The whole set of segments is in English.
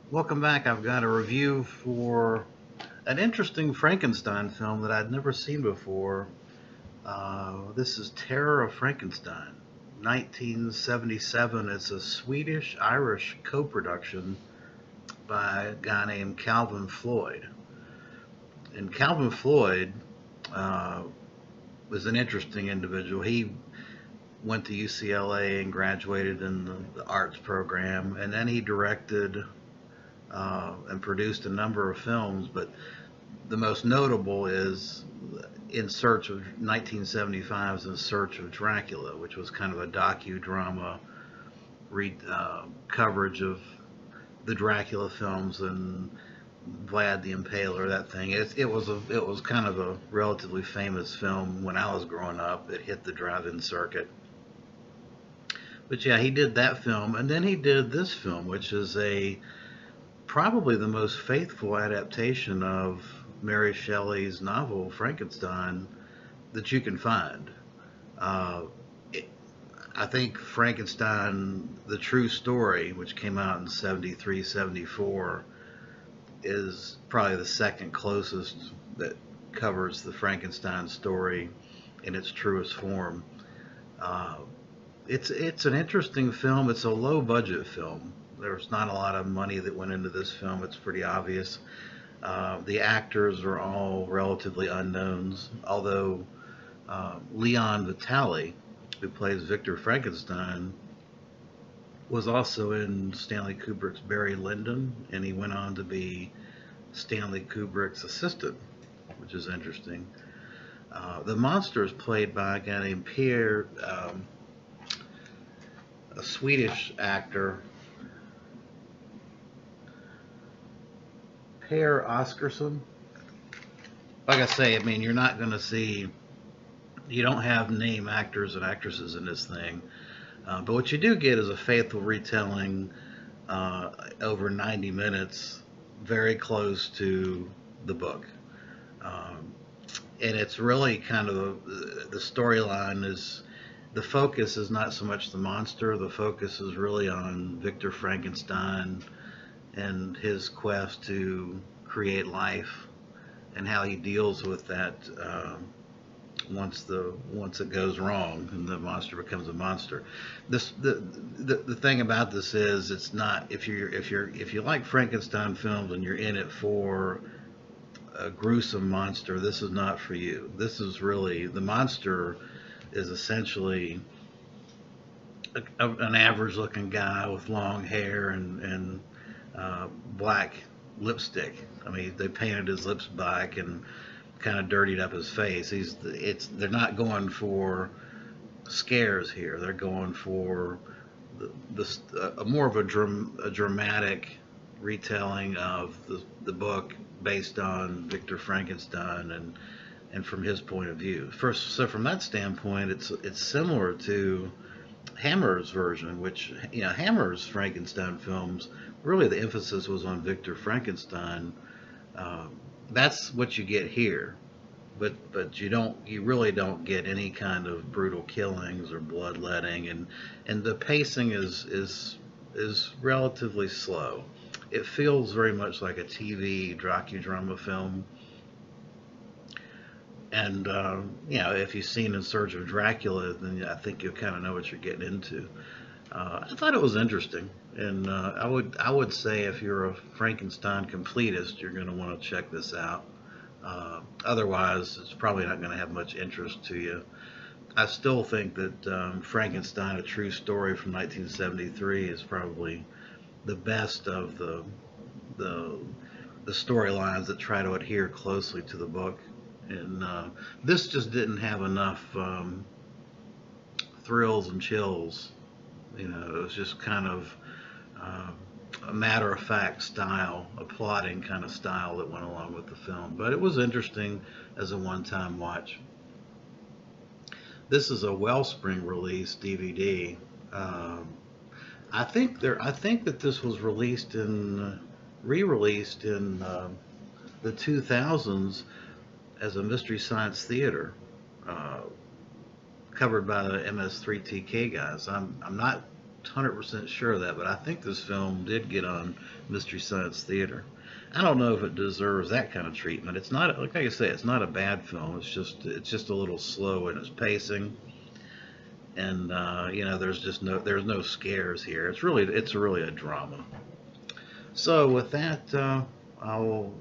Welcome back. I've got a review for an interesting Frankenstein film that I'd never seen before. This is Terror of Frankenstein, 1977. It's a Swedish-Irish co-production by a guy named Calvin Floyd. And Calvin Floyd uh, was an interesting individual. He went to UCLA and graduated in the arts program, and then he directed and produced a number of films, but the most notable is In Search of 1975's In Search of Dracula, which was kind of a docudrama coverage of the Dracula films and Vlad the Impaler, that thing. It was kind of a relatively famous film when I was growing up. It hit the drive-in circuit. But yeah, he did that film, and then he did this film, which is a probably the most faithful adaptation of Mary Shelley's novel Frankenstein that you can find. Uh, it, I think Frankenstein, the true story, which came out in 73, 74, is probably the second closest that covers the Frankenstein story in its truest form. Uh, it's an interesting film. It's a low budget film. There's not a lot of money that went into this film. It's pretty obvious. The actors are all relatively unknowns, although Leon Vitali, who plays Victor Frankenstein, was also in Stanley Kubrick's Barry Lyndon, and he went on to be Stanley Kubrick's assistant, which is interesting. The monster is played by a guy named Pierre, a Swedish actor, Per Oscarsson. Like I say, I mean, you're not going to see, you don't have name actors and actresses in this thing. But what you do get is a faithful retelling over 90 minutes, very close to the book. Um, and it's really kind of the storyline is the focus is not so much the monster, the focus is really on Victor Frankenstein and his quest to create life and how he deals with that once it goes wrong and the monster becomes a monster. This the thing about this is it's not if you like Frankenstein films and you're in it for a gruesome monster, this is not for you. This is really the monster is essentially an average looking guy with long hair and black lipstick. I mean, they painted his lips black and kind of dirtied up his face. They're not going for scares here. They're going for more of a dramatic retelling of the book based on Victor Frankenstein and from his point of view. First, so from that standpoint, it's similar to Hammer's version, which Hammer's Frankenstein films really the emphasis was on Victor Frankenstein. That's what you get here, but you really don't get any kind of brutal killings or bloodletting, and the pacing is relatively slow. It feels very much like a TV docudrama film. And if you've seen In Search of Dracula, then I think you'll kind of know what you're getting into. I thought it was interesting, and I would say if you're a Frankenstein completist, you're going to want to check this out. Otherwise, it's probably not going to have much interest to you. I still think that Frankenstein: A True Story from 1973 is probably the best of the the storylines that try to adhere closely to the book, and this just didn't have enough thrills and chills. It was just kind of uh, a matter of fact style, a plotting kind of style that went along with the film. But it was interesting as a one time watch. This is a Wellspring release DVD. Um, I think that this was re-released in the 2000s as a Mystery Science Theater, uh, covered by the MS3TK guys. I'm not 100% sure of that, but I think this film did get on Mystery Science Theater. I don't know if it deserves that kind of treatment. It's not, like I say, it's not a bad film. It's just a little slow in its pacing, and there's no scares here. It's really a drama. So with that, I will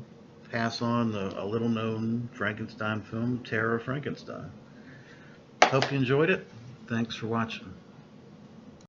pass on a little known Frankenstein film, Terror of Frankenstein. Hope you enjoyed it. Thanks for watching.